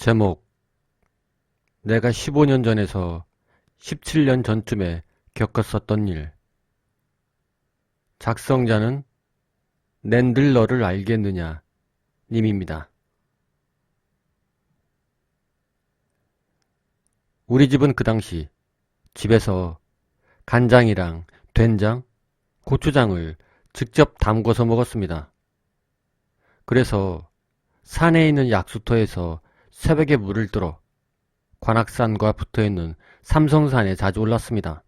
제목, 내가 15년 전에서 17년 전쯤에 겪었었던 일. 작성자는 낸들 너를 알겠느냐 님입니다. 우리 집은 그 당시 집에서 간장이랑 된장, 고추장을 직접 담궈서 먹었습니다. 그래서 산에 있는 약수터에서 새벽에 물을 들어 관악산과 붙어있는 삼성산에 자주 올랐습니다.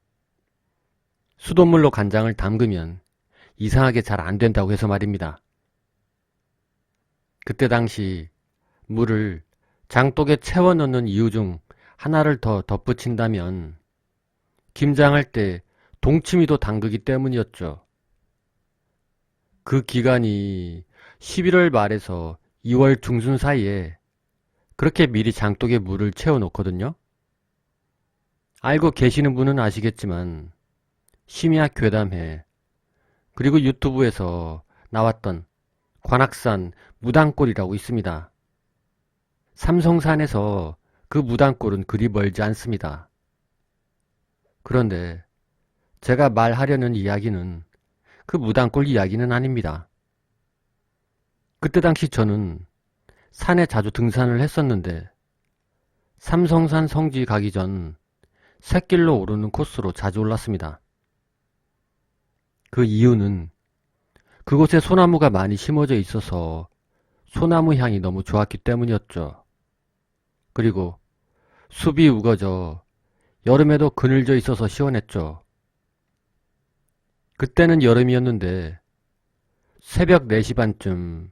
수돗물로 간장을 담그면 이상하게 잘 안된다고 해서 말입니다. 그때 당시 물을 장독에 채워 넣는 이유 중 하나를 더 덧붙인다면 김장할 때 동치미도 담그기 때문이었죠. 그 기간이 11월 말에서 2월 중순 사이에 그렇게 미리 장독에 물을 채워 놓거든요. 알고 계시는 분은 아시겠지만 심야 괴담회 그리고 유튜브에서 나왔던 관악산 무당골이라고 있습니다. 삼성산에서 그 무당골은 그리 멀지 않습니다. 그런데 제가 말하려는 이야기는 그 무당골 이야기는 아닙니다. 그때 당시 저는 산에 자주 등산을 했었는데 삼성산 성지 가기 전 샛길로 오르는 코스로 자주 올랐습니다. 그 이유는 그곳에 소나무가 많이 심어져 있어서 소나무 향이 너무 좋았기 때문이었죠. 그리고 숲이 우거져 여름에도 그늘져 있어서 시원했죠. 그때는 여름이었는데 새벽 4시 반쯤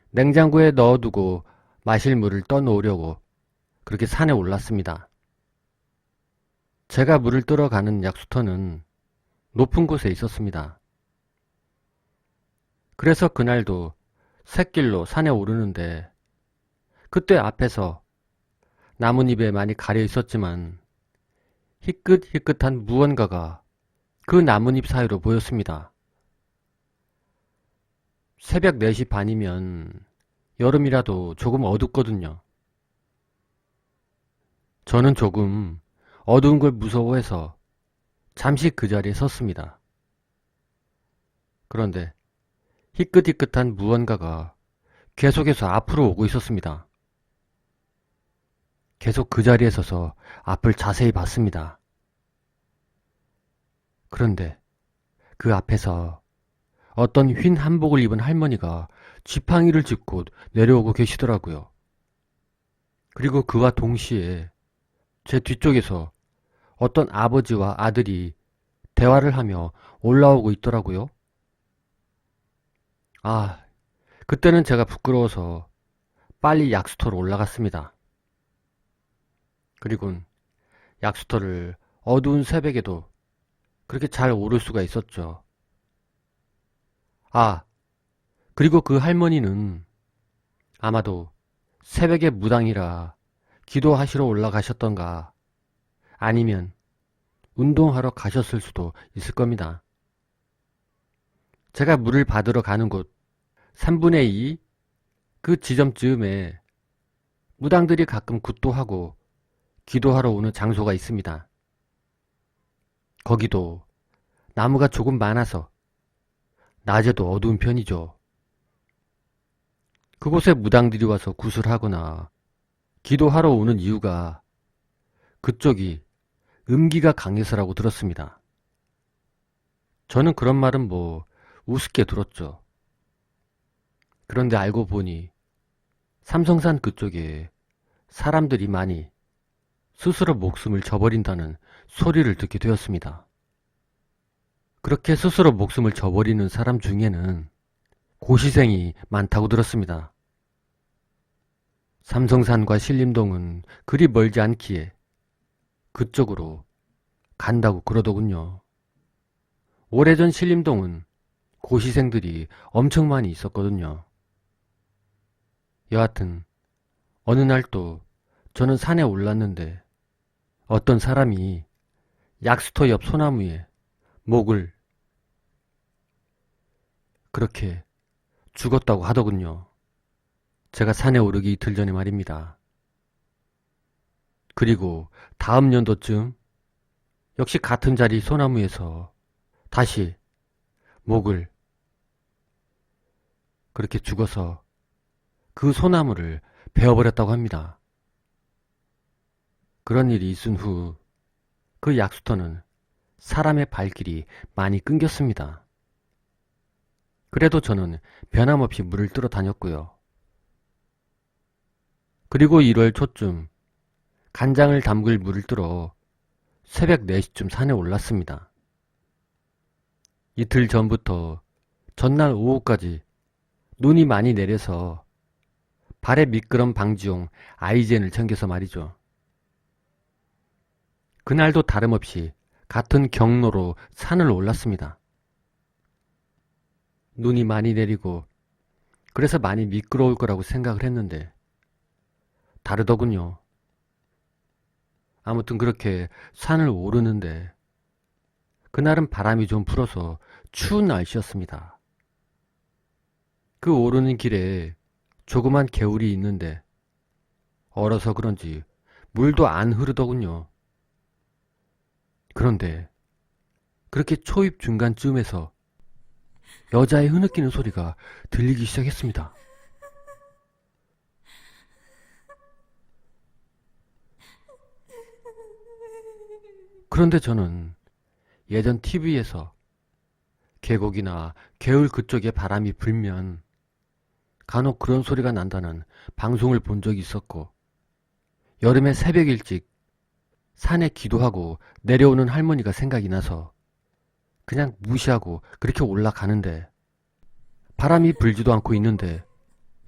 냉장고에 넣어두고 마실 물을 떠놓으려고 그렇게 산에 올랐습니다. 제가 물을 뜨러 가는 약수터는 높은 곳에 있었습니다. 그래서 그날도 샛길로 산에 오르는데 그때 앞에서 나뭇잎에 많이 가려 있었지만 희끗희끗한 무언가가 그 나뭇잎 사이로 보였습니다. 새벽 4시 반이면 여름이라도 조금 어둡거든요. 저는 조금 어두운 걸 무서워해서 잠시 그 자리에 섰습니다. 그런데 희끗희끗한 무언가가 계속해서 앞으로 오고 있었습니다. 계속 그 자리에 서서 앞을 자세히 봤습니다. 그런데 그 앞에서 어떤 흰 한복을 입은 할머니가 지팡이를 짚고 내려오고 계시더라고요. 그리고 그와 동시에 제 뒤쪽에서 어떤 아버지와 아들이 대화를 하며 올라오고 있더라고요. 그때는 제가 부끄러워서 빨리 약수터로 올라갔습니다. 그리곤 약수터를 어두운 새벽에도 그렇게 잘 오를 수가 있었죠. 그리고 그 할머니는 아마도 새벽에 무당이라 기도하시러 올라가셨던가 아니면 운동하러 가셨을 수도 있을 겁니다. 제가 물을 받으러 가는 곳 3분의 2 그 지점쯤에 무당들이 가끔 굿도하고 기도하러 오는 장소가 있습니다. 거기도 나무가 조금 많아서 낮에도 어두운 편이죠. 그곳에 무당들이 와서 구슬하거나 기도하러 오는 이유가 그쪽이 음기가 강해서라고 들었습니다. 저는 그런 말은 우습게 들었죠. 그런데 알고 보니 삼성산 그쪽에 사람들이 많이 스스로 목숨을 저버린다는 소리를 듣게 되었습니다. 그렇게 스스로 목숨을 저버리는 사람 중에는 고시생이 많다고 들었습니다. 삼성산과 신림동은 그리 멀지 않기에 그쪽으로 간다고 그러더군요. 오래전 신림동은 고시생들이 엄청 많이 있었거든요. 여하튼 어느 날 또 저는 산에 올랐는데 어떤 사람이 약수터 옆 소나무에 목을 그렇게 죽었다고 하더군요. 제가 산에 오르기 이틀 전에 말입니다. 그리고 다음 연도쯤 역시 같은 자리 소나무에서 다시 목을 그렇게 죽어서 그 소나무를 베어버렸다고 합니다. 그런 일이 있은 후 그 약수터는 사람의 발길이 많이 끊겼습니다. 그래도 저는 변함없이 물을 뜨러 다녔고요. 그리고 1월 초쯤 간장을 담글 물을 뜨러 새벽 4시쯤 산에 올랐습니다. 이틀 전부터 전날 오후까지 눈이 많이 내려서 발에 미끄럼 방지용 아이젠을 챙겨서 말이죠. 그날도 다름없이 같은 경로로 산을 올랐습니다. 눈이 많이 내리고 그래서 많이 미끄러울 거라고 생각을 했는데 다르더군요. 아무튼 그렇게 산을 오르는데 그날은 바람이 좀 불어서 추운 날씨였습니다. 그 오르는 길에 조그만 개울이 있는데 얼어서 그런지 물도 안 흐르더군요. 그런데 그렇게 초입 중간쯤에서 여자의 흐느끼는 소리가 들리기 시작했습니다. 그런데 저는 예전 TV에서 계곡이나 개울 그쪽에 바람이 불면 간혹 그런 소리가 난다는 방송을 본 적이 있었고, 여름에 새벽 일찍 산에 기도하고 내려오는 할머니가 생각이 나서 그냥 무시하고 그렇게 올라가는데 바람이 불지도 않고 있는데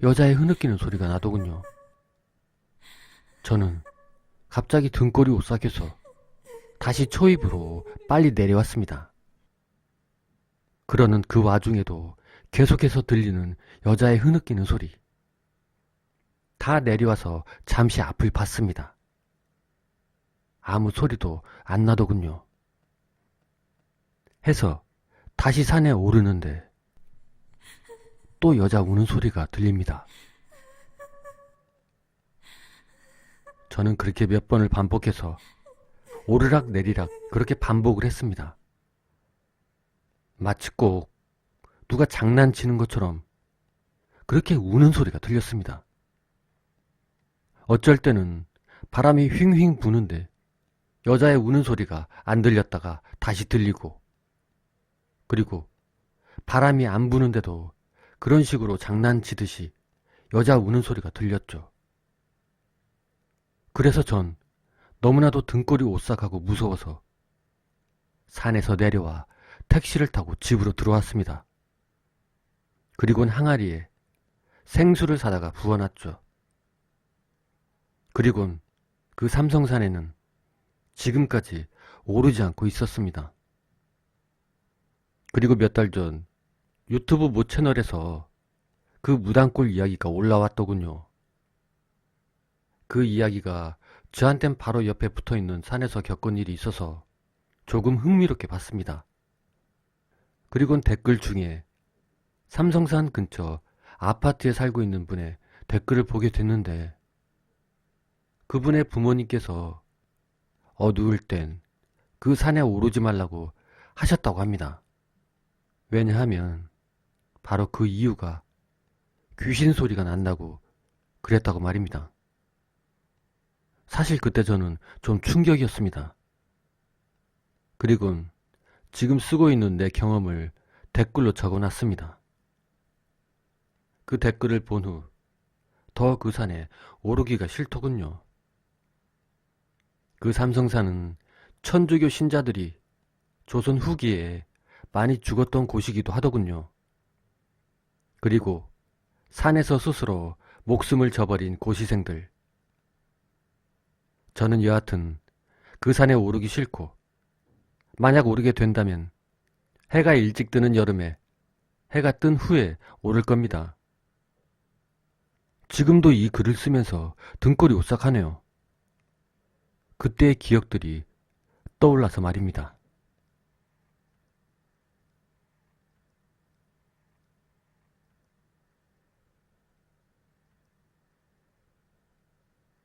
여자의 흐느끼는 소리가 나더군요. 저는 갑자기 등골이 오싹해서 다시 초입으로 빨리 내려왔습니다. 그러는 그 와중에도 계속해서 들리는 여자의 흐느끼는 소리. 다 내려와서 잠시 앞을 봤습니다. 아무 소리도 안 나더군요. 해서 다시 산에 오르는데 또 여자 우는 소리가 들립니다. 저는 그렇게 몇 번을 반복해서 오르락 내리락 그렇게 반복을 했습니다. 마치 꼭 누가 장난치는 것처럼 그렇게 우는 소리가 들렸습니다. 어쩔 때는 바람이 휑휑 부는데 여자의 우는 소리가 안 들렸다가 다시 들리고, 그리고 바람이 안 부는데도 그런 식으로 장난치듯이 여자 우는 소리가 들렸죠. 그래서 전 너무나도 등골이 오싹하고 무서워서 산에서 내려와 택시를 타고 집으로 들어왔습니다. 그리고는 항아리에 생수를 사다가 부어놨죠. 그리곤 그 삼성산에는 지금까지 오르지 않고 있었습니다. 그리고 몇 달 전 유튜브 모 채널에서 그 무당골 이야기가 올라왔더군요. 그 이야기가 저한텐 바로 옆에 붙어있는 산에서 겪은 일이 있어서 조금 흥미롭게 봤습니다. 그리곤 댓글 중에 삼성산 근처 아파트에 살고 있는 분의 댓글을 보게 됐는데, 그분의 부모님께서 어두울 땐 그 산에 오르지 말라고 하셨다고 합니다. 왜냐하면 바로 그 이유가 귀신 소리가 난다고 그랬다고 말입니다. 사실 그때 저는 좀 충격이었습니다. 그리곤 지금 쓰고 있는 내 경험을 댓글로 적어놨습니다. 그 댓글을 본 후 더 그 산에 오르기가 싫더군요. 그 삼성산은 천주교 신자들이 조선 후기에 많이 죽었던 곳이기도 하더군요. 그리고 산에서 스스로 목숨을 저버린 고시생들. 저는 여하튼 그 산에 오르기 싫고, 만약 오르게 된다면 해가 일찍 뜨는 여름에 해가 뜬 후에 오를 겁니다. 지금도 이 글을 쓰면서 등골이 오싹하네요. 그때의 기억들이 떠올라서 말입니다.